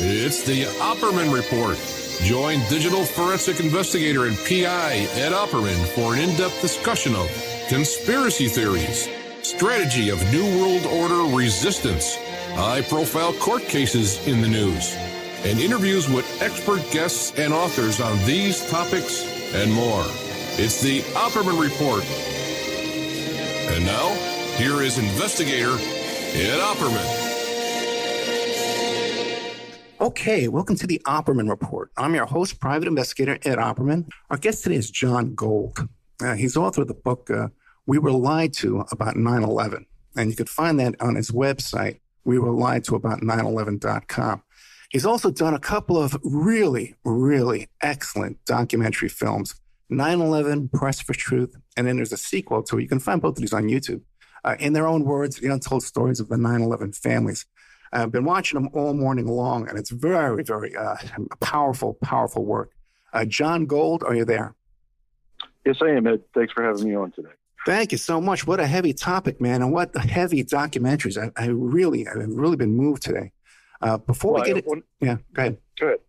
It's the Opperman Report. Join digital forensic investigator and PI Ed Opperman for an in-depth discussion of conspiracy theories, strategy of New World Order resistance, high-profile court cases in the news, and interviews with expert guests and authors on these topics and more. It's the Opperman Report. And now, here is investigator Ed Opperman. Okay, welcome to the Opperman Report. I'm your host, private investigator Ed Opperman. Our guest today is John Gold. He's author of the book, We Were Lied To About 9/11. And you can find that on his website, wewereliedtoabout911.com. He's also done a couple of really, really excellent documentary films, 9/11, Press for Truth, and then there's a sequel to it. You can find both of these on YouTube. In their own words, the untold stories of the 9/11 families. I've been watching them all morning long, and it's very, very powerful, powerful work. John Gold, are you there? Yes, I am, Ed. Thanks for having me on today. Thank you so much. What a heavy topic, man, and what heavy documentaries. I've really been moved today. Before we get it, yeah, go ahead. Go ahead.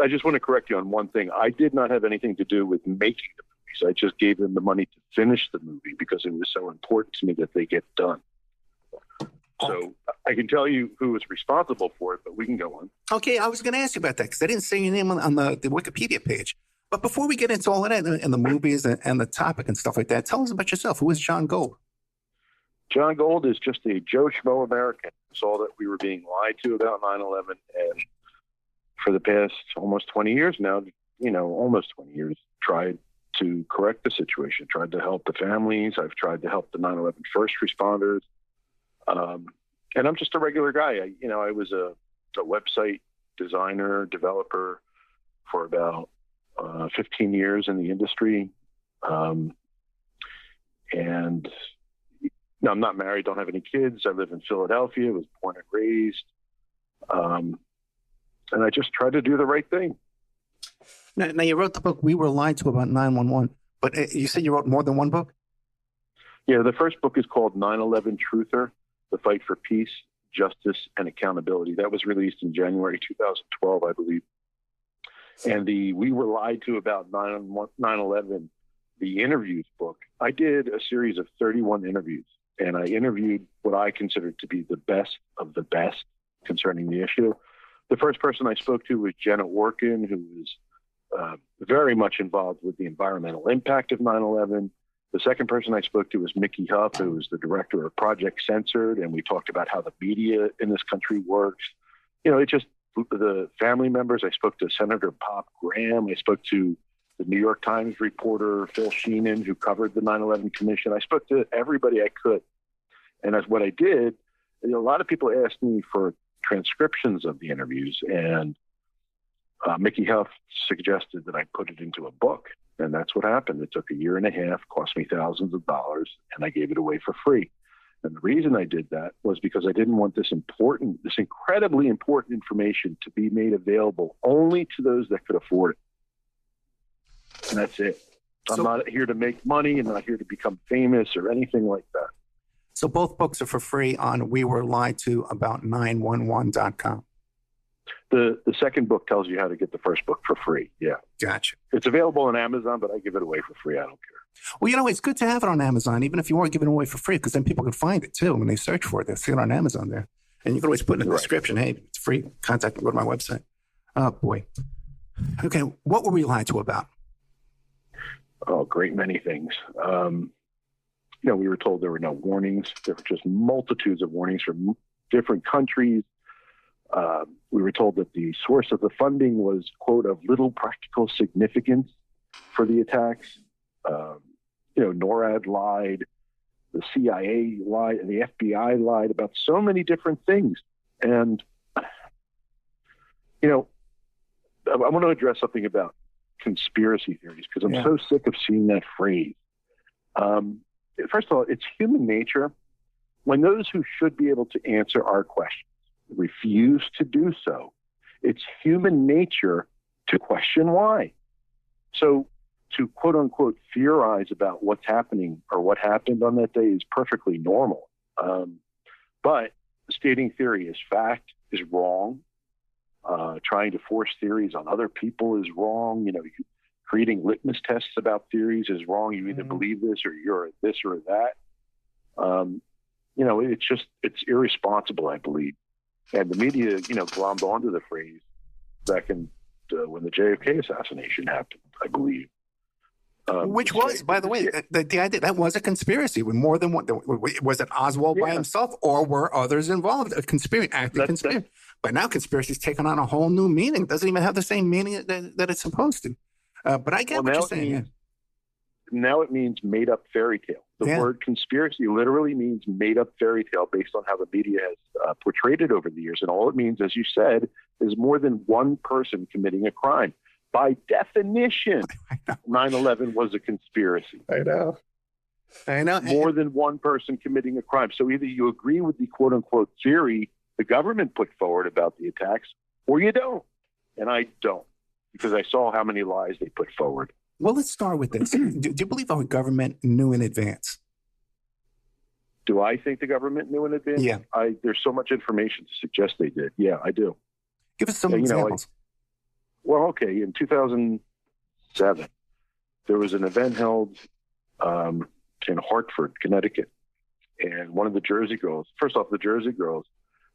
I just want to correct you on one thing. I did not have anything to do with making the movies. I just gave them the money to finish the movie because it was so important to me that they get done. So I can tell you who was responsible for it, but we can go on. Okay, I was going to ask you about that because I didn't see your name on the Wikipedia page. But before we get into all of that and the movies and the topic and stuff like that, tell us about yourself. Who is John Gold? John Gold is just a Joe Schmo American who saw that we were being lied to about 9/11, and for the past almost 20 years now, tried to correct the situation, tried to help the families. I've tried to help the 9/11 first responders. And I'm just a regular guy. I was a website designer, developer for about 15 years in the industry. And I'm not married, don't have any kids. I live in Philadelphia, was born and raised. And I just try to do the right thing. Now, you wrote the book, We Were Lied To About 9/11, but you said you wrote more than one book? Yeah, the first book is called 9/11 Truther, The Fight for Peace, Justice, and Accountability. That was released in January 2012, I believe. And the We Were Lied To About 9/11, the interviews book, I did a series of 31 interviews, and I interviewed what I considered to be the best of the best concerning the issue. The first person I spoke to was Jenna Orkin, who was very much involved with the environmental impact of 9/11. The second person I spoke to was Mickey Huff, who was the director of Project Censored, and we talked about how the media in this country works. The family members. I spoke to Senator Pop Graham. I spoke to the New York Times reporter, Phil Sheenan, who covered the 9/11 Commission. I spoke to everybody I could. And as what I did, a lot of people asked me for transcriptions of the interviews, and Mickey Huff suggested that I put it into a book. And that's what happened. It took a year and a half, cost me thousands of dollars, and I gave it away for free. And the reason I did that was because I didn't want this incredibly important information to be made available only to those that could afford it. And that's it. I'm not here to make money. I'm not here to become famous or anything like that. So both books are for free on wewereliedtoabout911.com. The second book tells you how to get the first book for free. Yeah. Gotcha. It's available on Amazon, but I give it away for free. I don't care. Well, it's good to have it on Amazon, even if you weren't giving it away for free, because then people can find it too. When they search for it, they'll see it on Amazon there. And you can always put in the description, hey, it's free. Contact me, go to my website. Oh, boy. Okay. What were we lied to about? Oh, great many things. We were told there were no warnings. There were just multitudes of warnings from different countries. We were told that the source of the funding was, quote, of little practical significance for the attacks. NORAD lied, the CIA lied, and the FBI lied about so many different things. And, I want to address something about conspiracy theories because I'm so sick of seeing that phrase. First of all, it's human nature when those who should be able to answer our questions refuse to do so. It's human nature to question why. So to quote unquote theorize about what's happening or what happened on that day is perfectly normal. But stating theory as fact is wrong. trying to force theories on other people is wrong. Creating litmus tests about theories is wrong. You either believe this or you're this or that. It's irresponsible, I believe. And the media, glommed onto the phrase back in when the JFK assassination happened, I believe. Which was, by the way, the idea that was a conspiracy with more than one. Was it Oswald by himself, or were others involved? A conspiracy. But now conspiracy's taken on a whole new meaning. It doesn't even have the same meaning that it's supposed to. But I get what you're saying. Now it means made up fairy tale. The word conspiracy literally means made up fairy tale based on how the media has portrayed it over the years. And all it means, as you said, is more than one person committing a crime. By definition, 9/11 was a conspiracy. I know. More than one person committing a crime. So either you agree with the quote unquote theory the government put forward about the attacks, or you don't. And I don't, because I saw how many lies they put forward. Well, let's start with this. Do you believe our government knew in advance? Do I think the government knew in advance? Yeah. There's so much information to suggest they did. Yeah, I do. Give us some examples. In 2007, there was an event held in Hartford, Connecticut. And one of the Jersey girls,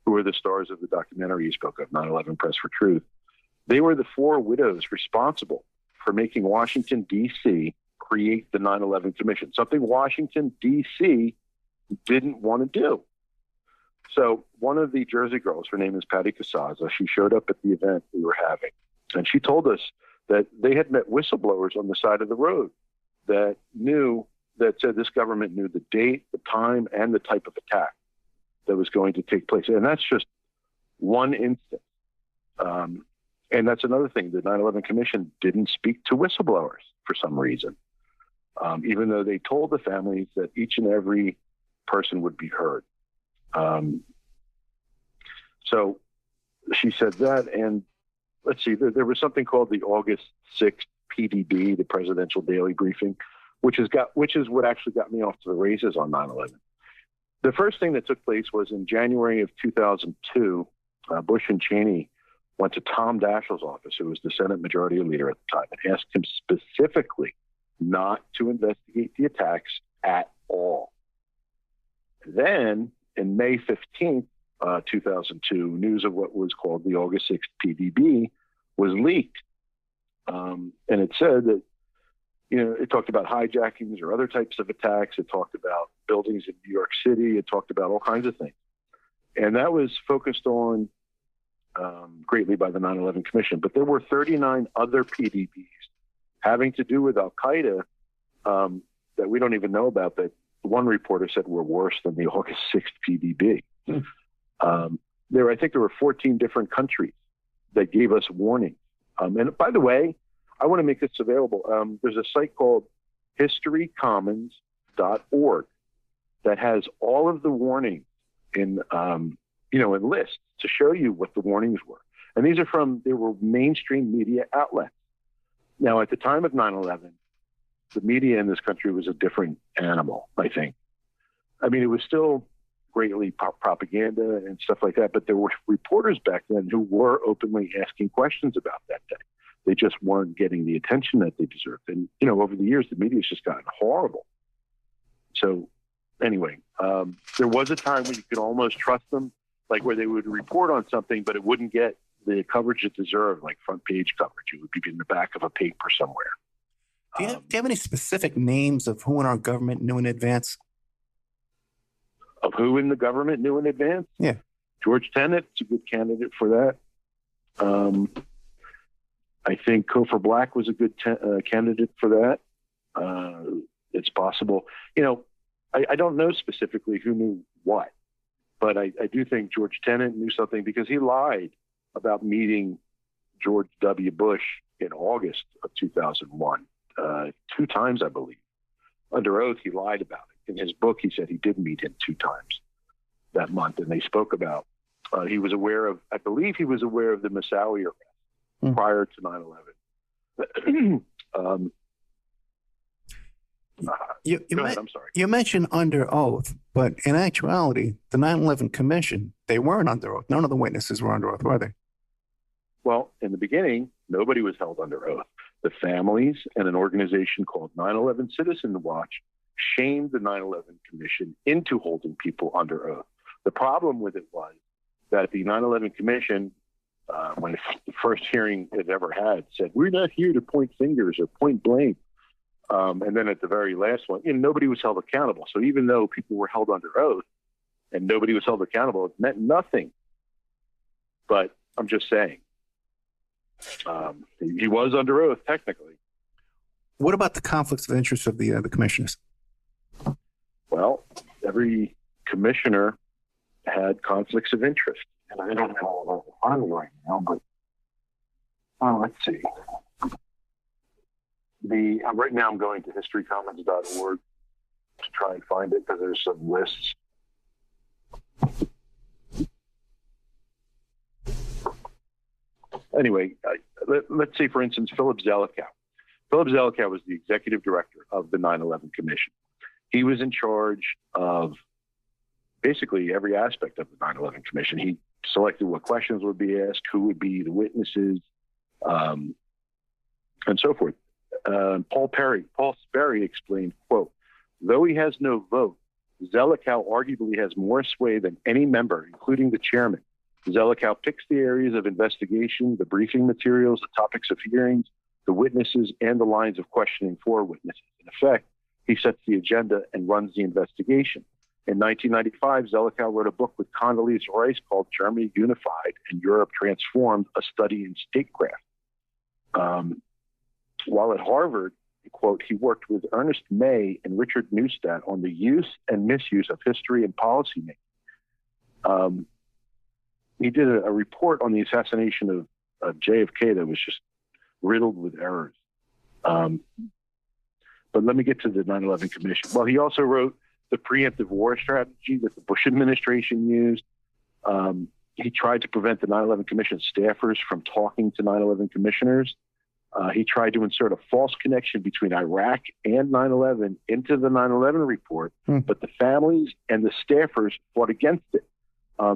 who were the stars of the documentary you spoke of, 9/11 Press for Truth, they were the 4 widows responsible for making Washington, D.C. create the 9/11 Commission, something Washington, D.C. didn't want to do. So one of the Jersey girls, her name is Patty Casaza, she showed up at the event we were having, and she told us that they had met whistleblowers on the side of the road that said this government knew the date, the time, and the type of attack that was going to take place. And that's just one instance. And that's another thing. The 9/11 Commission didn't speak to whistleblowers for some reason, even though they told the families that each and every person would be heard. So she said that, and let's see, there was something called the August 6th PDB, the Presidential Daily Briefing, which is what actually got me off to the races on 9/11. The first thing that took place was in January of 2002, Bush and Cheney went to Tom Daschle's office, who was the Senate Majority Leader at the time, and asked him specifically not to investigate the attacks at all. Then, in May 15th, 2002, news of what was called the August 6th PDB was leaked. And it said that, it talked about hijackings or other types of attacks. It talked about buildings in New York City. It talked about all kinds of things. And that was focused on greatly by the 9/11 Commission. But there were 39 other PDBs having to do with Al-Qaeda that we don't even know about, that one reporter said were worse than the August 6th PDB. I think there were 14 different countries that gave us warnings. And by the way, I want to make this available. There's a site called historycommons.org that has all of the warnings in lists to show you what the warnings were. And they were mainstream media outlets. Now, at the time of 9/11, the media in this country was a different animal, I think. I mean, it was still greatly propaganda and stuff like that, but there were reporters back then who were openly asking questions about that day. They just weren't getting the attention that they deserved. And, over the years, the media's just gotten horrible. So anyway, there was a time when you could almost trust them, like where they would report on something, but it wouldn't get the coverage it deserved, like front page coverage. It would be in the back of a paper somewhere. Do you have any specific names of who in our government knew in advance? Of who in the government knew in advance? Yeah. George Tenet is a good candidate for that. I think Cofer Black was a good candidate for that. It's possible. I don't know specifically who knew what, but I do think George Tenet knew something because he lied about meeting George W. Bush in August of 2001, 2 times, I believe. Under oath, he lied about it. In his book, he said he did meet him 2 times that month, and they spoke about, he was aware of the Moussaoui arrest prior to 9/11. Go ahead, I'm sorry. You mentioned under oath, but in actuality, the 9/11 Commission, they weren't under oath. None of the witnesses were under oath, were they? Well, in the beginning, nobody was held under oath. The families and an organization called 9/11 Citizen Watch shamed the 9/11 Commission into holding people under oath. The problem with it was that the 9/11 Commission, when the first hearing it ever had, said, we're not here to point fingers or point blame. And then at the very last one, nobody was held accountable. So even though people were held under oath and nobody was held accountable, it meant nothing. But I'm just saying, he was under oath technically. What about the conflicts of interest of the commissioners? Well, every commissioner had conflicts of interest. And I don't have all of those in front of me right now, but let's see. Right now I'm going to historycommons.org to try and find it because there's some lists. Anyway, let's say, for instance, Philip Zelikow. Philip Zelikow was the executive director of the 9/11 Commission. He was in charge of basically every aspect of the 9/11 Commission. He selected what questions would be asked, who would be the witnesses, and so forth. Paul Sperry explained, quote, though he has no vote, Zelikow arguably has more sway than any member, including the chairman. Zelikow picks the areas of investigation, the briefing materials, the topics of hearings, the witnesses, and the lines of questioning for witnesses. In effect, he sets the agenda and runs the investigation. In 1995, Zelikow wrote a book with Condoleezza Rice called Germany Unified and Europe Transformed, a study in statecraft. While at Harvard, quote, he worked with Ernest May and Richard Neustadt on the use and misuse of history and policymaking. He did a report on the assassination of JFK that was just riddled with errors. But let me get to the 9/11 Commission. Well, he also wrote the preemptive war strategy that the Bush administration used. He tried to prevent the 9/11 Commission staffers from talking to 9/11 commissioners. He tried to insert a false connection between Iraq and 9/11 into the 9/11 report, but the families and the staffers fought against it.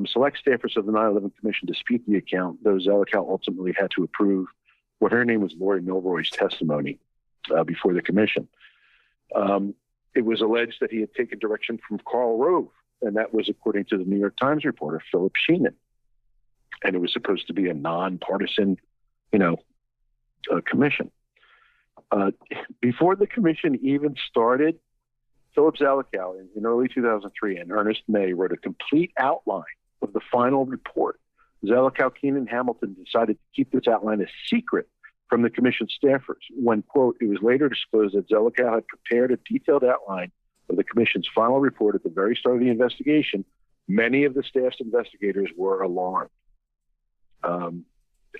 Select staffers of the 9/11 Commission dispute the account, though Zelikow ultimately had to approve what her name was Lori Milroy's testimony before the commission. It was alleged that he had taken direction from Karl Rove, and that was according to the New York Times reporter, Philip Sheenan. And it was supposed to be a nonpartisan, commission. Before the commission even started, Philip Zelikow in early 2003 and Ernest May wrote a complete outline of the final report. Zelikow, Keene, and Hamilton decided to keep this outline a secret from the commission staffers when, quote, it was later disclosed that Zelikow had prepared a detailed outline of the commission's final report at the very start of the investigation. Many of the staff's investigators were alarmed.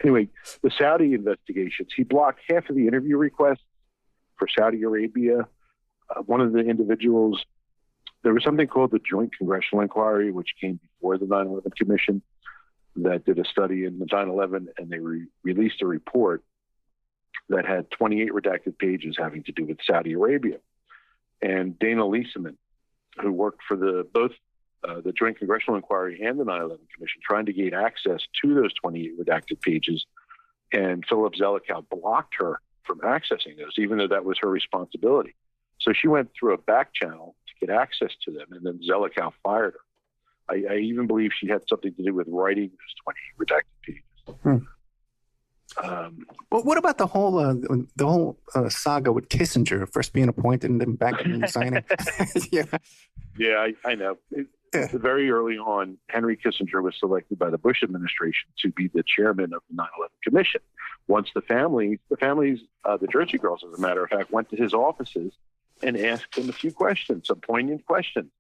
Anyway, the Saudi investigations, he blocked half of the interview requests for Saudi Arabia. One of the individuals, there was something called the Joint Congressional Inquiry, which came before the 9/11 Commission, that did a study in the 9/11, and they released a report that had 28 redacted pages having to do with Saudi Arabia. And Dana Leeseman, who worked for both the Joint Congressional Inquiry and the 9/11 Commission, trying to gain access to those 28 redacted pages, and Philip Zelikow blocked her from accessing those, even though that was her responsibility. So she went through a back channel to get access to them, and then Zelikow fired her. I even believe she had something to do with writing those 28 redacted pages. Well, what about the whole saga with Kissinger first being appointed and then back and resigning? Yeah, I know. Very early on, Henry Kissinger was selected by the Bush administration to be the chairman of the 9/11 Commission. Once the families, the Jersey Girls, as a matter of fact, went to his offices and asked him a few questions, some poignant questions.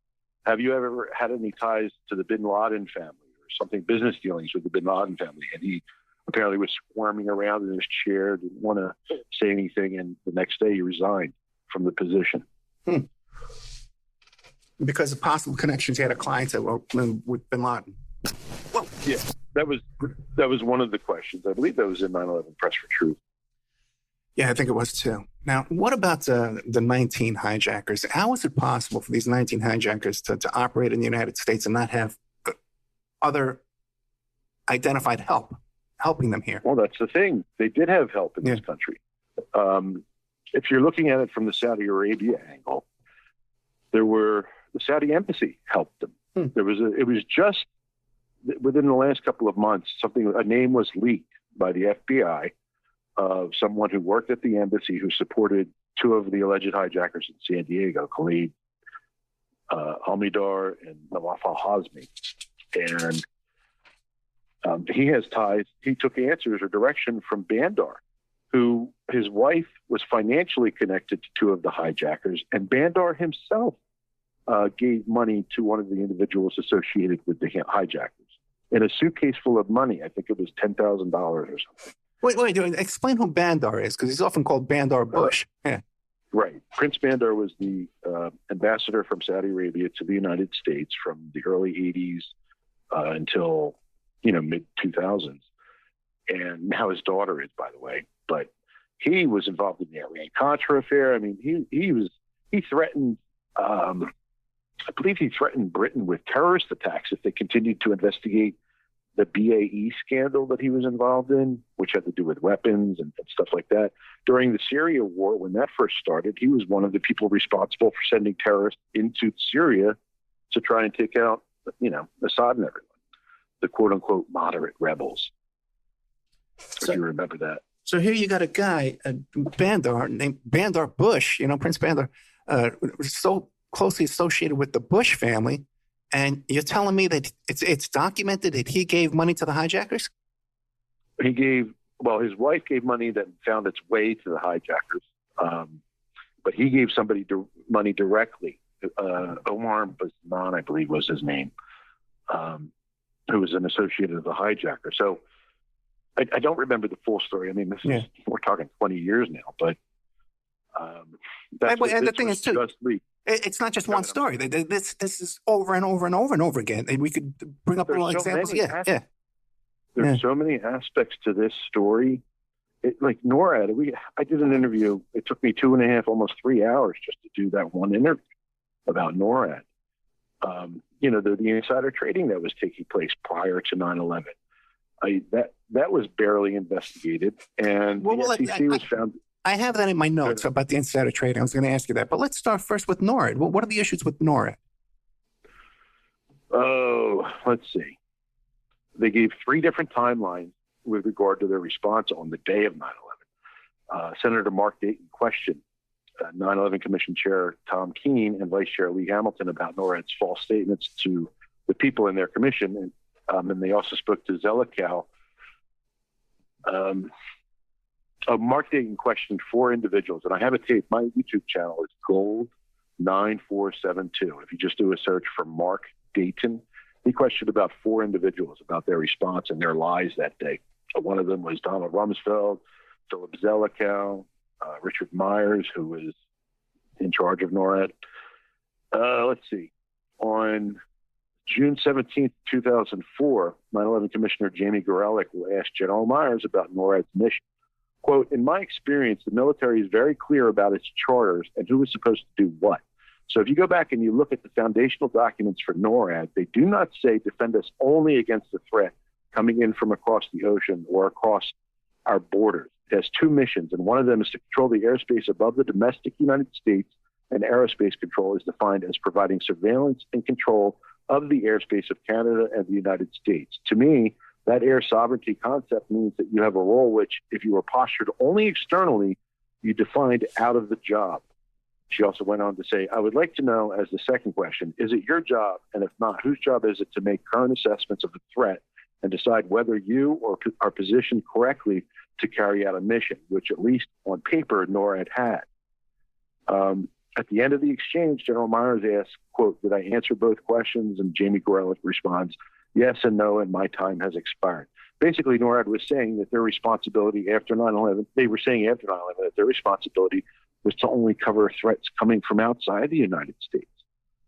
Have you ever had any ties to the bin Laden family or something, business dealings with the bin Laden family? And he apparently was squirming around in his chair, didn't want to say anything, and the next day he resigned from the position. Because of possible connections he had to clients that were with bin Laden. Well, yeah, that was one of the questions. I believe that was in 9/11 Press for Truth. Yeah, I think it was too. Now, what about the 19 hijackers? How is it possible for these 19 hijackers to operate in the United States and not have other identified help? helping them here. Well, that's the thing. They did have help in this country. If you're looking at it from the Saudi Arabia angle, the Saudi embassy helped them. It was just within the last couple of months, a name was leaked by the FBI of someone who worked at the embassy who supported two of the alleged hijackers in San Diego, Khalid Almidar and Nawaf al-Hazmi. And he has ties. He took answers or direction from Bandar, who his wife was financially connected to two of the hijackers, and Bandar himself gave money to one of the individuals associated with the hijackers in a suitcase full of money. I think it was $10,000 or something. Wait, explain who Bandar is, because he's often called Bandar Bush. Right. Prince Bandar was the ambassador from Saudi Arabia to the United States from the early 80s until, mid 2000s. And now his daughter is, by the way. But he was involved in the Iran-Contra affair. I mean, he threatened, I believe he threatened Britain with terrorist attacks if they continued to investigate the BAE scandal that he was involved in, which had to do with weapons and stuff like that. During the Syria war, when that first started, he was one of the people responsible for sending terrorists into Syria to try and take out, Assad and everyone, the quote-unquote moderate rebels, if you remember that. So here you got a guy, Bandar, named Bandar Bush, Prince Bandar, so closely associated with the Bush family, and you're telling me that it's documented that he gave money to the hijackers? His wife gave money that found its way to the hijackers, but he gave somebody money directly. Omar Bazman, I believe was his name, who was an associate of the hijacker. So I don't remember the full story. I mean, we're talking 20 years now, but the thing is, too, it's not just one story. This is over and over and over and over again. And we could bring up little examples. There's so many aspects to this story. Like NORAD, I did an interview. It took me 2.5, almost 3 hours just to do that one interview about NORAD. The insider trading that was taking place prior to 9/11. That was barely investigated, and the SEC was found. I have that in my notes about the insider trading. I was going to ask you that, but let's start first with NORAD. What are the issues with NORAD? Oh, let's see. They gave 3 different timelines with regard to their response on the day of 9/11. Senator Mark Dayton questioned 9/11 Commission Chair Tom Keene and Vice Chair Lee Hamilton about NORAD's false statements to the people in their commission, and they also spoke to Zelikow. Mark Dayton questioned 4 individuals, and I have a tape. My YouTube channel is Gold9472. If you just do a search for Mark Dayton, he questioned about 4 individuals about their response and their lies that day. One of them was Donald Rumsfeld, Philip Zelikow, Richard Myers, who was in charge of NORAD. Let's see. On June 17th, 2004, 9/11 Commissioner Jamie Gorelick asked General Myers about NORAD's mission. Quote, in my experience, the military is very clear about its charters and who is supposed to do what. So if you go back and you look at the foundational documents for NORAD, they do not say defend us only against the threat coming in from across the ocean or across our borders. It has 2 missions, and one of them is to control the airspace above the domestic United States, and aerospace control is defined as providing surveillance and control of the airspace of Canada and the United States. To me, that air sovereignty concept means that you have a role which, if you are postured only externally, you defined out of the job. She also went on to say, I would like to know, as the second question, is it your job? And if not, whose job is it to make current assessments of the threat and decide whether you are positioned correctly to carry out a mission, which at least on paper, NORAD had. At the end of the exchange, General Myers asked, quote, did I answer both questions? And Jamie Gorelick responds, yes and no, and my time has expired. Basically, NORAD was saying that their responsibility after 9/11, they were saying after 9/11 that their responsibility was to only cover threats coming from outside the United States,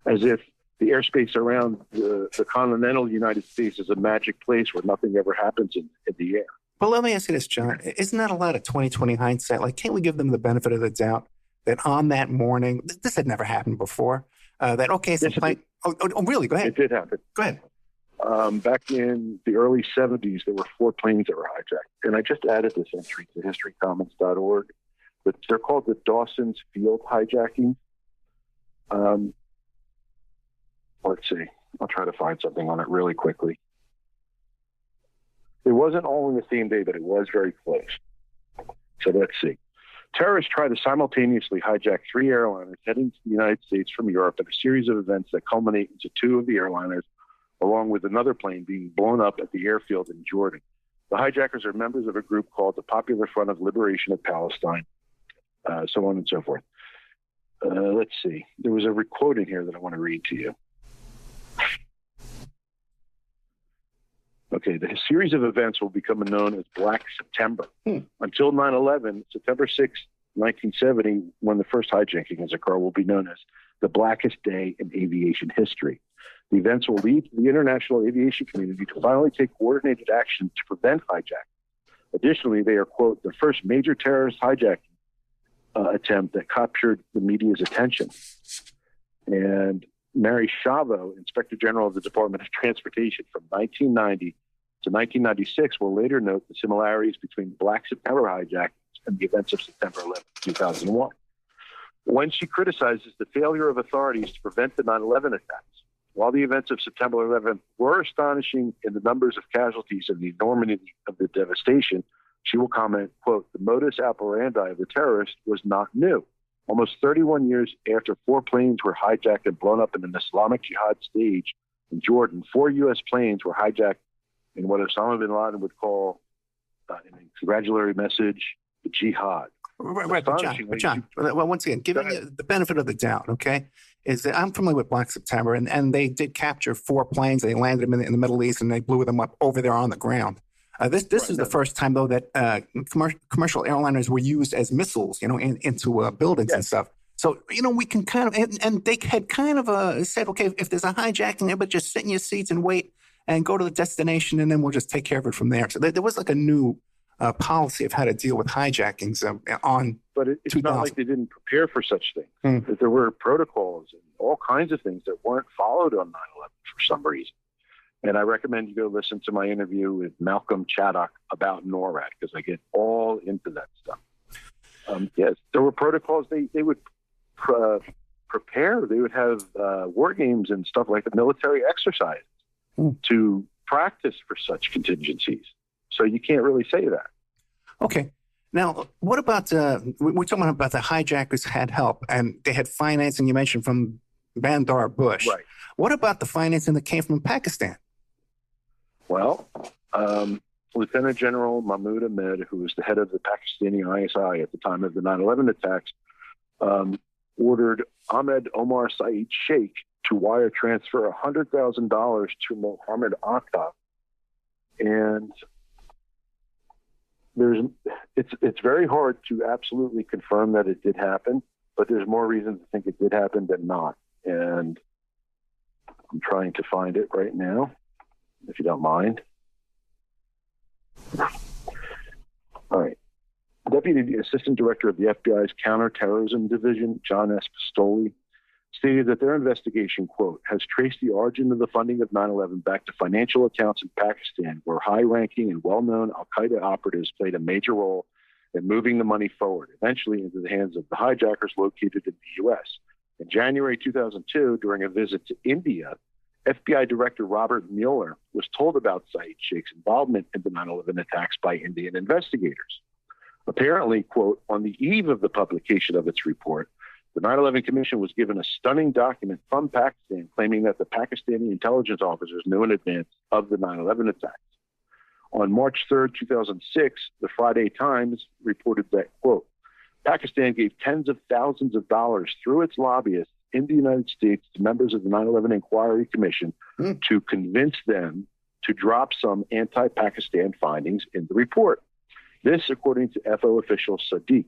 as if the airspace around the continental United States is a magic place where nothing ever happens in the air. But let me ask you this, John. Isn't that a lot of 20/20 hindsight? Like, can't we give them the benefit of the doubt that on that morning, this had never happened before, that, okay, it's a plane. Oh, really? Go ahead. It did happen. Go ahead. Back in the early 70s, there were 4 planes that were hijacked. And I just added this entry to historycommons.org. But they're called the Dawson's Field hijacking. Let's see. I'll try to find something on it really quickly. It wasn't all in the same day, but it was very close. So let's see. Terrorists tried to simultaneously hijack 3 airliners heading to the United States from Europe in a series of events that culminate into 2 of the airliners, along with another plane being blown up at the airfield in Jordan. The hijackers are members of a group called the Popular Front of Liberation of Palestine, so on and so forth. Let's see. There was a quote in here that I want to read to you. Okay, the series of events will become known as Black September. Until 9/11, September 6, 1970, when the first hijacking has occurred, will be known as the blackest day in aviation history. The events will lead the international aviation community to finally take coordinated action to prevent hijacking. Additionally, they are, quote, the first major terrorist hijacking attempt that captured the media's attention. And Mary Chavo, Inspector General of the Department of Transportation from 1990 to 1996, will later note the similarities between Black September hijackings and the events of September 11, 2001. When she criticizes the failure of authorities to prevent the 9/11 attacks, while the events of September 11 were astonishing in the numbers of casualties and the enormity of the devastation, she will comment, quote, the modus operandi of the terrorists was not new. Almost 31 years after 4 planes were hijacked and blown up in an Islamic Jihad stage in Jordan, 4 U.S. planes were hijacked in what Osama bin Laden would call, in a congratulatory message, the jihad. Right, but John, well, once again, giving you the benefit of the doubt, okay, is that I'm familiar with Black September, and they did capture 4 planes. They landed them in the Middle East, and they blew them up over there on the ground. This is the first time, though, that commercial airliners were used as missiles, into buildings and stuff. So, we can kind of, and they had kind of said, okay, if there's a hijacking, everybody just sit in your seats and wait and go to the destination, and then we'll just take care of it from there. So there was like a new policy of how to deal with hijackings on. But it's not like they didn't prepare for such things. That there were protocols and all kinds of things that weren't followed on 9/11 for some reason. And I recommend you go listen to my interview with Malcolm Chaddock about NORAD, because I get all into that stuff. Yes, there were protocols. They would prepare. They would have war games and stuff like the military exercise to practice for such contingencies. So you can't really say that. Okay. Now, what about, we're talking about the hijackers had help, and they had financing, you mentioned, from Bandar Bush. Right. What about the financing that came from Pakistan? Well, Lieutenant General Mahmoud Ahmed, who was the head of the Pakistani ISI at the time of the 9/11 attacks, ordered Ahmed Omar Saeed Sheikh to wire transfer $100,000 to Mohammed Atta. And it's very hard to absolutely confirm that it did happen, but there's more reason to think it did happen than not. And I'm trying to find it right now, if you don't mind. All right. Deputy Assistant Director of the FBI's Counterterrorism Division, John S. Pistoli, stated that their investigation, quote, has traced the origin of the funding of 9/11 back to financial accounts in Pakistan, where high-ranking and well-known al-Qaeda operatives played a major role in moving the money forward, eventually into the hands of the hijackers located in the U.S. In January 2002, during a visit to India, FBI Director Robert Mueller was told about Saeed Sheikh's involvement in the 9/11 attacks by Indian investigators. Apparently, quote, on the eve of the publication of its report, the 9/11 Commission was given a stunning document from Pakistan claiming that the Pakistani intelligence officers knew in advance of the 9/11 attacks. On March 3rd, 2006, the Friday Times reported that, quote, Pakistan gave tens of thousands of dollars through its lobbyists in the United States to members of the 9/11 Inquiry Commission to convince them to drop some anti-Pakistan findings in the report. This, according to FO official Sadiq.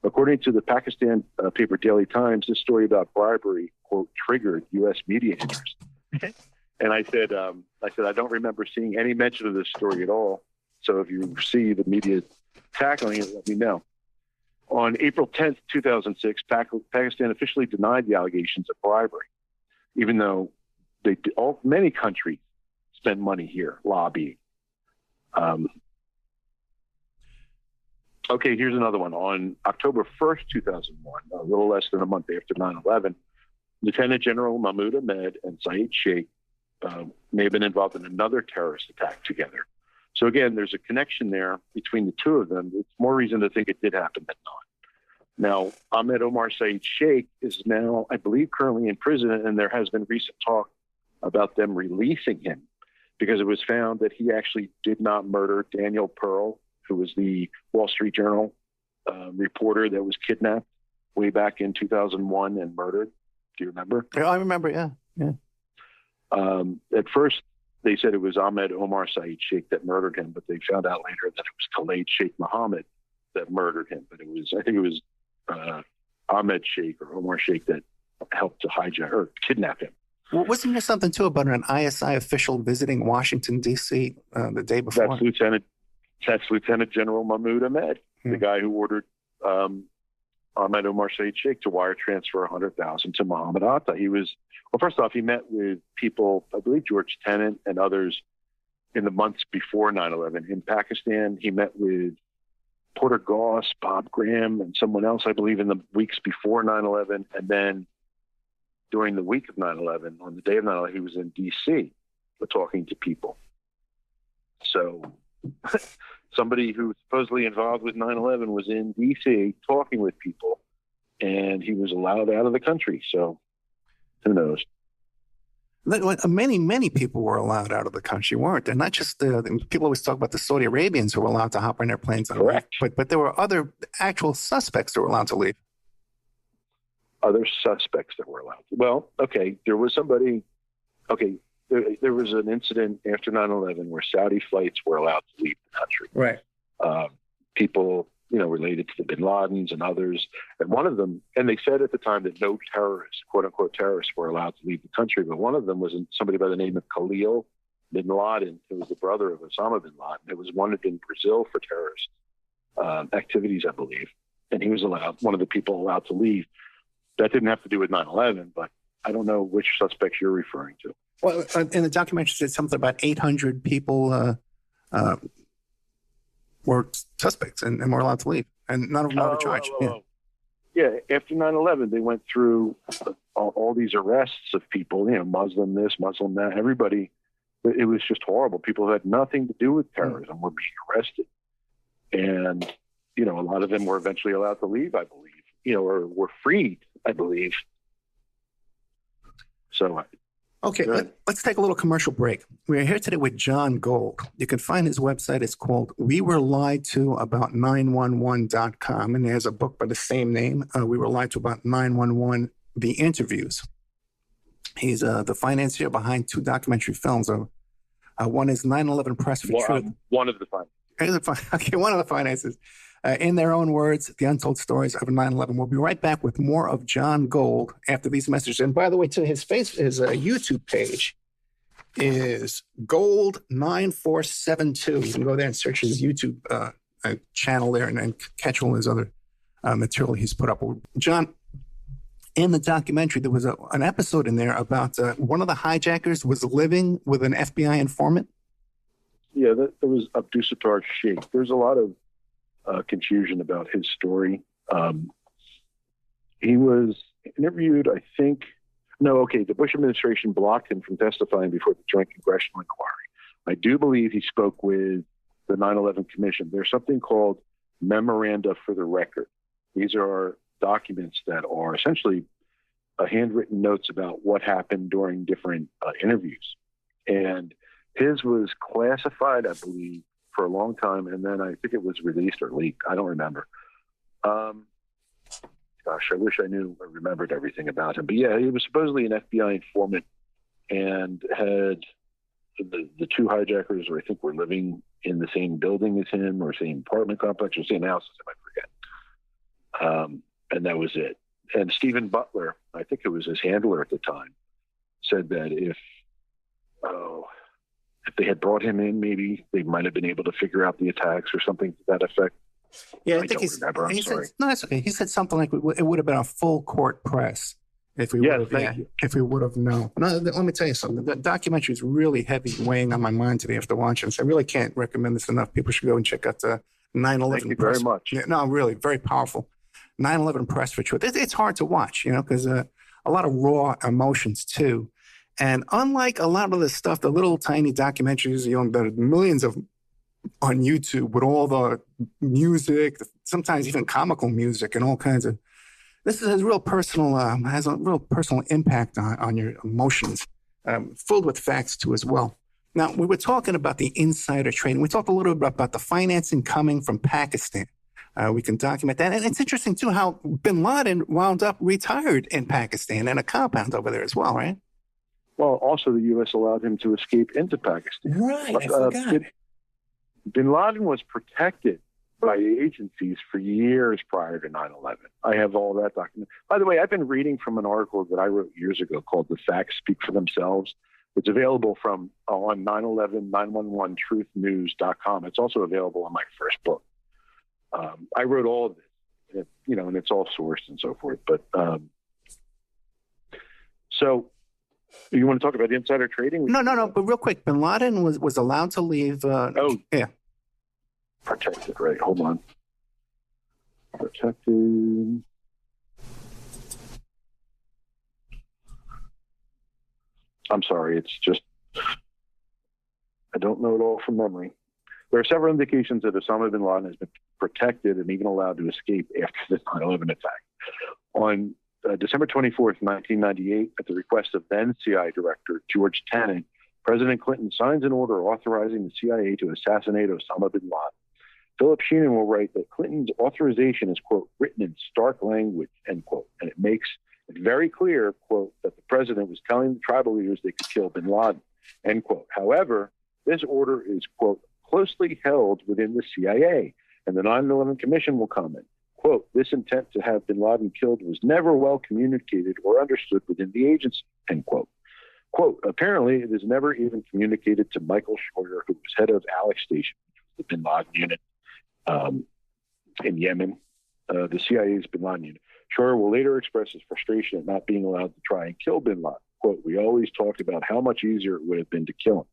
According to the Pakistan paper Daily Times, this story about bribery, quote, triggered U.S. media interest. And I said, I don't remember seeing any mention of this story at all. So if you see the media tackling it, let me know. On April 10th, 2006, Pakistan officially denied the allegations of bribery, even though many countries, spent money here, lobbying. Okay, here's another one. On October 1st, 2001, a little less than a month after 9/11, Lieutenant General Mahmoud Ahmed and Saeed Sheikh may have been involved in another terrorist attack together. So again, there's a connection there between the two of them. It's more reason to think it did happen than not. Now, Ahmed Omar Saeed Sheikh is now, I believe, currently in prison, and there has been recent talk about them releasing him because it was found that he actually did not murder Daniel Pearl, who was the Wall Street Journal reporter that was kidnapped way back in 2001 and murdered. Do you remember? Yeah, I remember, yeah. At first, they said it was Ahmed Omar Saeed Sheikh that murdered him, but they found out later that it was Khalid Sheikh Mohammed that murdered him. But I think it was Ahmed Sheikh or Omar Sheikh that helped to hijack or kidnap him. Well, wasn't there something, too, about an ISI official visiting Washington, D.C. The day before? That's Lieutenant General Mahmoud Ahmed, the guy who ordered Ahmed Omar Saeed Sheikh to wire transfer $100,000 to Mohammed Atta. First off, he met with people, I believe George Tenet and others in the months before 9/11 in Pakistan. He met with Porter Goss, Bob Graham, and someone else, I believe, in the weeks before 9/11. And then during the week of 9/11, on the day of 9/11, he was in D.C. talking to people. So somebody who was supposedly involved with 9/11 was in D.C. talking with people, and he was allowed out of the country. So who knows? Many people were allowed out of the country, weren't there? Not just people always talk about the Saudi Arabians who were allowed to hop on their planes. Correct. But there were other actual suspects that were allowed to leave. Other suspects that were allowed to. Well, okay, there was somebody. Okay, there was an incident after 9/11 where Saudi flights were allowed to leave the country. Right. People, related to the bin Ladens and others. And one of them, and they said at the time that no terrorists, quote unquote terrorists, were allowed to leave the country. But one of them was somebody by the name of Khalil bin Laden, who was the brother of Osama bin Laden. It was wanted in Brazil for terrorist activities, I believe. And he was one of the people allowed to leave. That didn't have to do with 9/11, but I don't know which suspects you're referring to. Well, in the documentary, it said something about 800 people were suspects and were allowed to leave, and none of them were charged. Yeah, after 9/11, they went through all these arrests of people, Muslim this, Muslim that, everybody. It was just horrible. People who had nothing to do with terrorism were being arrested. And, a lot of them were eventually allowed to leave, I believe, or were freed, I believe. So, okay, let's take a little commercial break. We're here today with John Gold. You can find his website. It's called We Were Lied To About 911.com, and there's a book by the same name, We Were Lied To About 911, The Interviews. He's the financier behind two documentary films. One is 9/11 Press for Truth. One of the financiers. Okay, one of the financiers. In their own words, the untold stories of 9/11. We'll be right back with more of John Gold after these messages. And by the way, his YouTube page is Gold9472. You can go there and search his YouTube channel there and catch all his other material he's put up. John, in the documentary, there was an episode in there about one of the hijackers was living with an FBI informant. Yeah, that was Abdusattar Sheikh. There's a lot of confusion about his story. He was interviewed, I think. The Bush administration blocked him from testifying before the Joint Congressional Inquiry. I do believe he spoke with the 9/11 Commission. There's something called memoranda for the record. These are documents that are essentially handwritten notes about what happened during different interviews. And his was classified, I believe, for a long time, and then I think it was released or leaked. I don't remember. Gosh, I wish I remembered everything about him. But yeah, he was supposedly an FBI informant and had the two hijackers, or I think, were living in the same building as him, or same apartment complex, or same house as him, I forget. And that was it. And Stephen Butler, I think it was his handler at the time, said that if they had brought him in, maybe they might have been able to figure out the attacks or something to that effect. Yeah, I think he said, no, that's okay. He said something like it would have been a full court press If we Yes, would have, thank you. if we would have known. No, let me tell you something. The documentary is really heavy, weighing on my mind today after watching. So I really can't recommend this enough. People should go and check out the 9/11 Thank you press. very much. Yeah, no, really, very powerful. 9/11 press for truth. It's hard to watch, because a lot of raw emotions too. And unlike a lot of the stuff, the little tiny documentaries, that are millions of on YouTube with all the music, sometimes even comical music and all kinds of. This has a real personal impact on your emotions, filled with facts too as well. Now, we were talking about the insider trading. We talked a little bit about the financing coming from Pakistan. We can document that. And it's interesting too how bin Laden wound up retired in Pakistan and a compound over there as well, right? Well, also the U.S. allowed him to escape into Pakistan. Right, I forgot. Bin Laden was protected by agencies for years prior to 9/11. I have all that documented. By the way, I've been reading from an article that I wrote years ago called "The Facts Speak for Themselves." It's available on 911-911truthnews.com. It's also available on my first book. I wrote all of this, and it's all sourced and so forth. But so you want to talk about insider trading? No. But real quick, bin Laden was allowed to leave. Yeah. Protected, right? Hold on. Protected. I'm sorry. It's just, I don't know it all from memory. There are several indications that Osama bin Laden has been protected and even allowed to escape after the 9/11 attack. On December 24th, 1998, at the request of then CIA Director George Tenet, President Clinton signs an order authorizing the CIA to assassinate Osama bin Laden. Philip Sheenan will write that Clinton's authorization is, quote, written in stark language, end quote, and it makes it very clear, quote, that the president was telling the tribal leaders they could kill bin Laden, end quote. However, this order is, quote, closely held within the CIA, and the 9/11 Commission will comment, quote, this intent to have bin Laden killed was never well communicated or understood within the agency, end quote. Quote, apparently it is never even communicated to Michael Schroyer, who was head of Alex Station, which was the bin Laden unit in Yemen, the CIA's bin Laden unit. Schroyer will later express his frustration at not being allowed to try and kill bin Laden. Quote, we always talked about how much easier it would have been to kill him.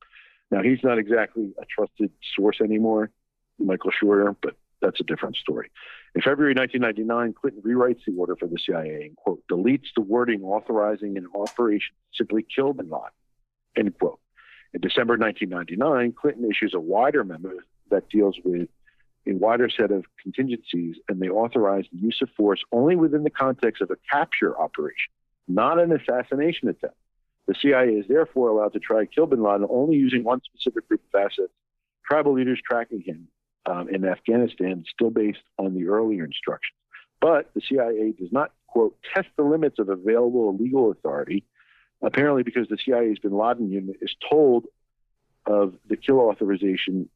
Now, he's not exactly a trusted source anymore, Michael Schroyer, but that's a different story. In February 1999, Clinton rewrites the order for the CIA and, quote, deletes the wording authorizing an operation to simply kill bin Laden, end quote. In December 1999, Clinton issues a wider memo that deals with a wider set of contingencies, and they authorize the use of force only within the context of a capture operation, not an assassination attempt. The CIA is therefore allowed to try and kill bin Laden only using one specific group of assets, tribal leaders tracking him in Afghanistan, still based on the earlier instructions. But the CIA does not, quote, test the limits of available legal authority, apparently because the CIA's bin Laden unit is told of the kill authorization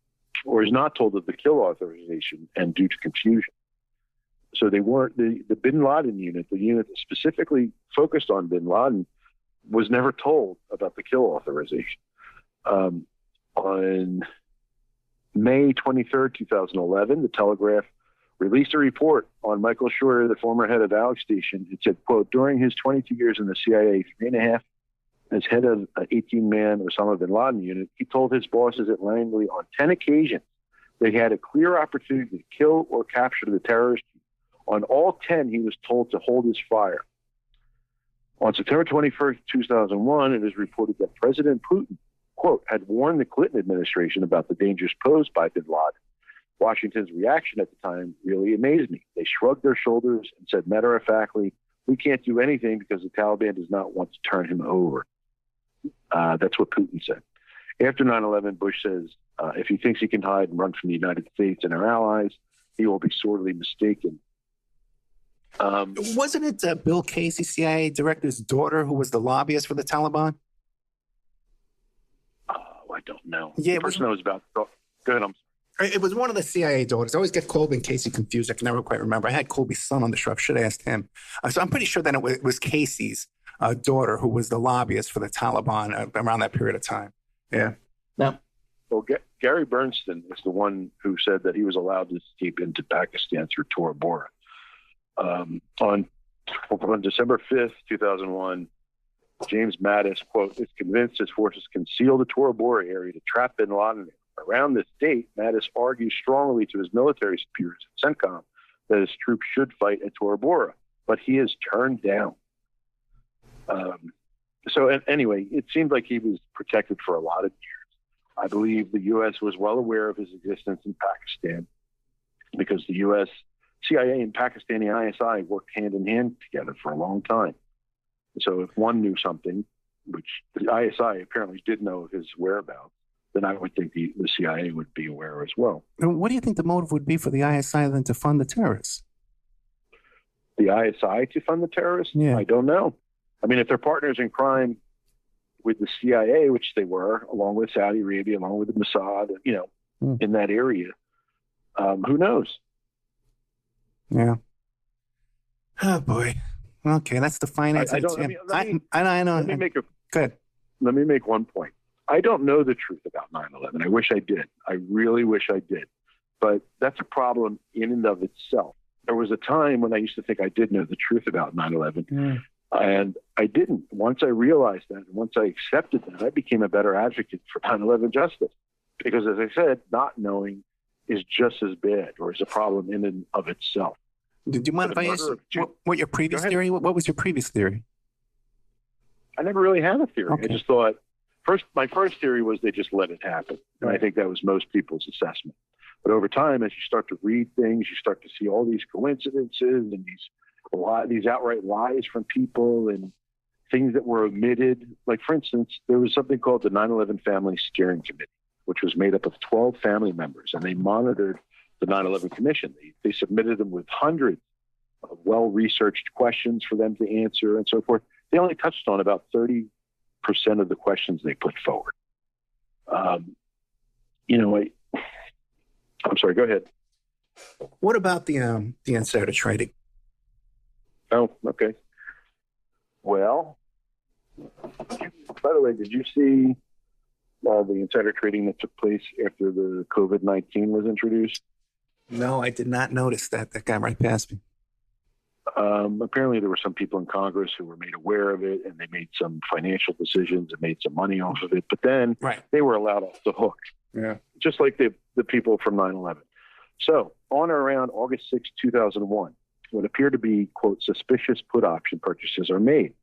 or is not told of the kill authorization and due to confusion. So they weren't, the bin Laden unit, the unit that specifically focused on bin Laden, was never told about the kill authorization. On May 23rd, 2011, the Telegraph released a report on Michael Schroyer, the former head of Alex Station. It said, quote, during his 22 years in the CIA, 3.5 as head of an 18-man Osama bin Laden unit, he told his bosses at Langley on 10 occasions they had a clear opportunity to kill or capture the terrorist. On all 10, he was told to hold his fire. On September 21st, 2001, it is reported that President Putin, quote, had warned the Clinton administration about the dangers posed by bin Laden. Washington's reaction at the time really amazed me. They shrugged their shoulders and said matter-of-factly, we can't do anything because the Taliban does not want to turn him over. That's what Putin said. After 9/11, Bush says, if he thinks he can hide and run from the United States and our allies, he will be sorely mistaken. Wasn't it Bill Casey, CIA director's daughter, who was the lobbyist for the Taliban? I don't know. Yeah, the person knows about. Go ahead. It was one of the CIA daughters. I always get Colby and Casey confused. I can never quite remember. I had Colby's son on the show. I should have asked him. So I'm pretty sure that it was Casey's daughter who was the lobbyist for the Taliban around that period of time. Yeah. No. Well, Gary Bernstein was the one who said that he was allowed to escape into Pakistan through Tora Bora. On On December 5th, 2001, James Mattis, quote, is convinced his forces concealed the Tora Bora area to trap bin Laden. Around this date, Mattis argues strongly to his military superiors at CENTCOM that his troops should fight at Tora Bora, but he is turned down. Anyway, it seemed like he was protected for a lot of years. I believe the U.S. was well aware of his existence in Pakistan because the U.S. CIA and Pakistani ISI worked hand in hand together for a long time. So if one knew something, which the ISI apparently did know of his whereabouts, then I would think the CIA would be aware as well. And what do you think the motive would be for the ISI then to fund the terrorists? The ISI to fund the terrorists? Yeah. I don't know. I mean, if they're partners in crime with the CIA, which they were, along with Saudi Arabia, along with the Mossad, in that area, who knows? Yeah. Oh, boy. Okay, that's the finance. I know. Let me make Good. Let me make one point. I don't know the truth about 9/11. I wish I did. I really wish I did. But that's a problem in and of itself. There was a time when I used to think I did know the truth about 9/11, and I didn't. Once I realized that, and once I accepted that, I became a better advocate for 9/11 justice. Because, as I said, not knowing is just as bad, or is a problem in and of itself. Do you mind if I ask what your previous theory? What was your previous theory? I never really had a theory. Okay. I just thought, my first theory was they just let it happen. And I think that was most people's assessment. But over time, as you start to read things, you start to see all these coincidences and these outright lies from people and things that were omitted. Like, for instance, there was something called the 9/11 Family Steering Committee, which was made up of 12 family members, and they monitored the 9/11 Commission. They submitted them with hundreds of well-researched questions for them to answer and so forth. They only touched on about 30% of the questions they put forward. I'm sorry, go ahead. What about the insider trading? Oh, okay. Well, by the way, did you see the insider trading that took place after the COVID-19 was introduced? No, I did not notice that. That got right past me. Apparently, there were some people in Congress who were made aware of it, and they made some financial decisions and made some money off of it. But then they were allowed off the hook, just like the people from 9/11. So on or around August 6, 2001, what appear to be, quote, suspicious put option purchases are made.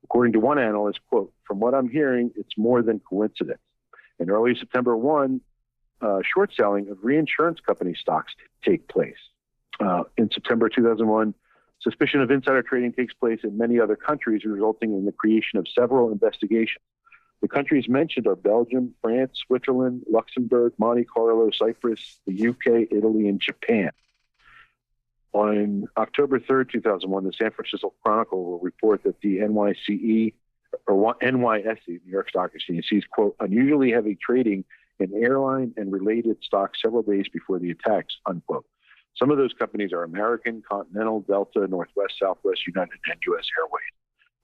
According to one analyst, quote, from what I'm hearing, it's more than coincidence. In early September 1, short selling of reinsurance company stocks take place. In September 2001, suspicion of insider trading takes place in many other countries, resulting in the creation of several investigations. The countries mentioned are Belgium, France, Switzerland, Luxembourg, Monte Carlo, Cyprus, the UK, Italy, and Japan. On October 3rd, 2001, the San Francisco Chronicle will report that the NYSE, New York Stock Exchange, sees, quote, unusually heavy trading in airline and related stocks several days before the attacks, unquote. Some of those companies are American, Continental, Delta, Northwest, Southwest, United, and U.S. Airways.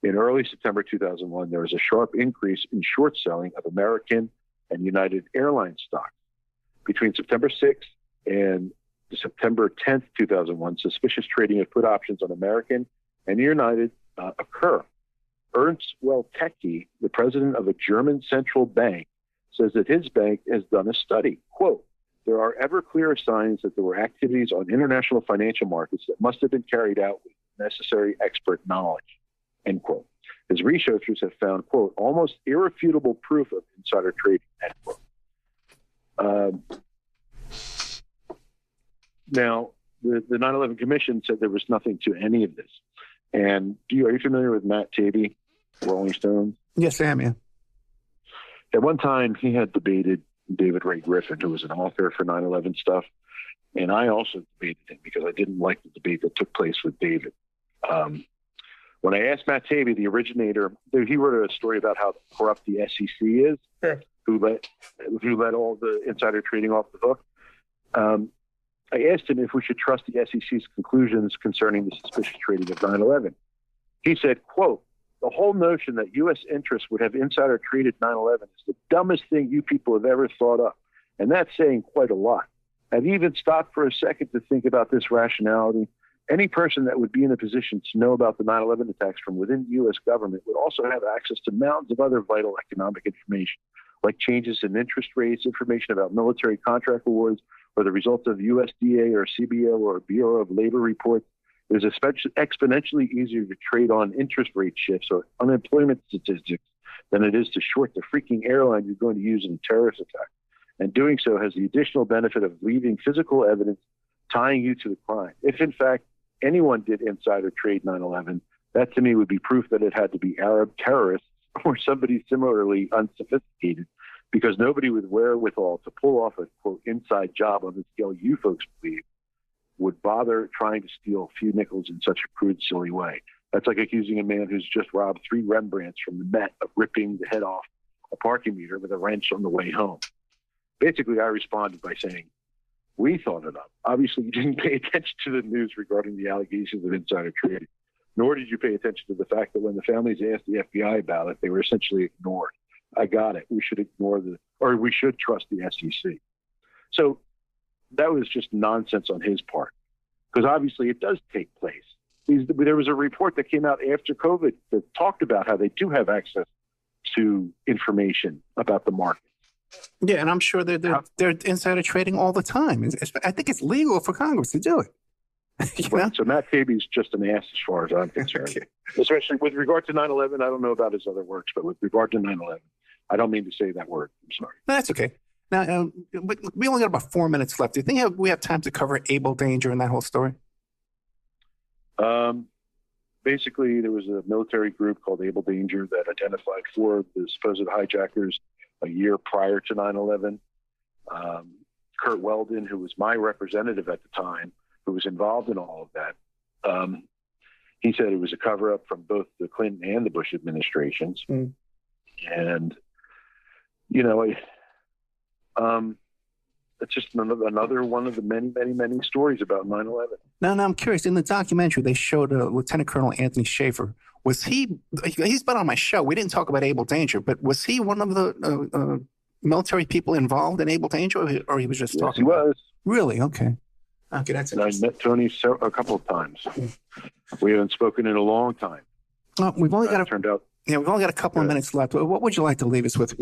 In early September 2001, there was a sharp increase in short selling of American and United Airlines stocks. Between September 6th and September 10th, 2001, suspicious trading of put options on American and United occur. Ernst Weltecke, the president of a German central bank, says that his bank has done a study. Quote, there are ever clearer signs that there were activities on international financial markets that must have been carried out with necessary expert knowledge, end quote. His researchers have found, quote, almost irrefutable proof of insider trading, end quote. Now, the 9/11 Commission said there was nothing to any of this. And are you familiar with Matt Taibbi, Rolling Stones? Yes, I am, yeah. At one time, he had debated David Ray Griffin, who was an author for 9/11 stuff. And I also debated him because I didn't like the debate that took place with David. When I asked Matt Taibbi, the originator, he wrote a story about how corrupt the SEC is, who let all the insider trading off the hook. I asked him if we should trust the SEC's conclusions concerning the suspicious trading of 9/11. He said, quote, the whole notion that U.S. interests would have insider traded 9/11 is the dumbest thing you people have ever thought of. And that's saying quite a lot. Have you even stopped for a second to think about this rationality? Any person that would be in a position to know about the 9/11 attacks from within the U.S. government would also have access to mountains of other vital economic information, like changes in interest rates, information about military contract awards, or the results of USDA or CBO or Bureau of Labor reports. It is exponentially easier to trade on interest rate shifts or unemployment statistics than it is to short the freaking airline you're going to use in a terrorist attack. And doing so has the additional benefit of leaving physical evidence tying you to the crime. If, in fact, anyone did insider trade 9/11, that to me would be proof that it had to be Arab terrorists or somebody similarly unsophisticated, because nobody with wherewithal to pull off a, quote, inside job on the scale you folks believe would bother trying to steal a few nickels in such a crude, silly way. That's like accusing a man who's just robbed 3 Rembrandts from the Met of ripping the head off a parking meter with a wrench on the way home. Basically, I responded by saying, we thought it up. Obviously, you didn't pay attention to the news regarding the allegations of insider trading, nor did you pay attention to the fact that when the families asked the FBI about it, they were essentially ignored. I got it. We should we should trust the SEC. So that was just nonsense on his part, because obviously it does take place. There was a report that came out after COVID that talked about how they do have access to information about the market. Yeah, and I'm sure they're insider trading all the time. I think it's legal for Congress to do it. Right. So Matt Taibbi's just an ass as far as I'm concerned. Okay. Especially with regard to 9/11, I don't know about his other works, but with regard to 9/11, I don't mean to say that word. I'm sorry. No, that's okay. Now, we only got about 4 minutes left. Do you think we have time to cover Able Danger and that whole story? Basically, there was a military group called Able Danger that identified 4 of the supposed hijackers a year prior to 9/11. Kurt Weldon, who was my representative at the time, who was involved in all of that, he said it was a cover-up from both the Clinton and the Bush administrations. Mm. And, it's just another one of the many, many, many stories about 9/11. Now, I'm curious. In the documentary, they showed Lieutenant Colonel Anthony Schaefer. Was he's been on my show. We didn't talk about Able Danger, but was he one of the military people involved in Able Danger, or he was just talking? Yes, he was. Really? Okay. Okay, that's interesting. I met Tony a couple of times. We haven't spoken in a long time. We've only got turned out. Yeah, we've only got a couple of minutes left. What would you like to leave us with?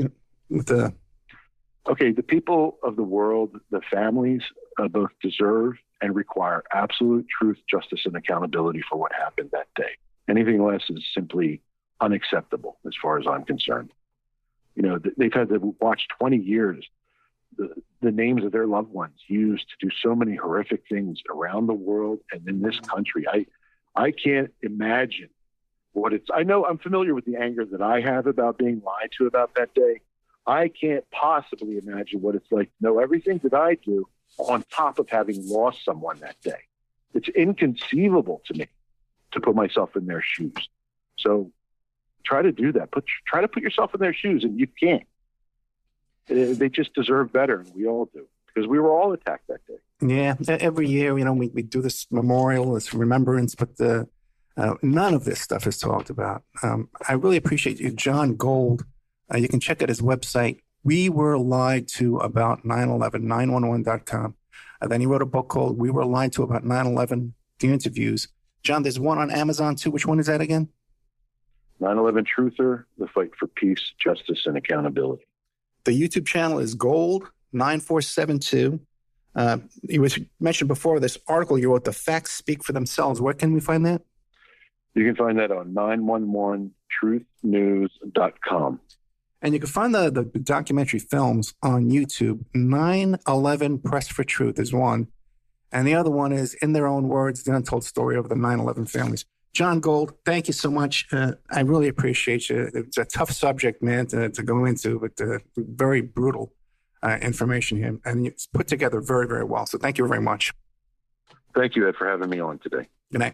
Okay, the people of the world, the families, both deserve and require absolute truth, justice, and accountability for what happened that day. Anything less is simply unacceptable as far as I'm concerned. They've had to watch 20 years, the names of their loved ones used to do so many horrific things around the world and in this country. I can't imagine what it's. I know I'm familiar with the anger that I have about being lied to about that day. I can't possibly imagine what it's like to know everything that I do on top of having lost someone that day. It's inconceivable to me to put myself in their shoes. So try to do that. Try to put yourself in their shoes, and you can't. They just deserve better, and we all do, because we were all attacked that day. Yeah, every year, we do this memorial, this remembrance, but none of this stuff is talked about. I really appreciate you, John Gold. You can check out his website, We Were Lied to About 9/11, 911.com. Then he wrote a book called We Were Lied to About 9/11, The Interviews. John, there's one on Amazon too. Which one is that again? 9/11 Truther, The Fight for Peace, Justice, and Accountability. The YouTube channel is Gold9472. You was mentioned before this article you wrote, The Facts Speak for Themselves. Where can we find that? You can find that on 911truthnews.com. And you can find the documentary films on YouTube. 9/11 Press for Truth is one. And the other one is In Their Own Words, The Untold Story of the 9/11 Families. John Gold, thank you so much. I really appreciate you. It's a tough subject, man, to go into, but very brutal information here. And it's put together very, very well. So thank you very much. Thank you, Ed, for having me on today. Good night.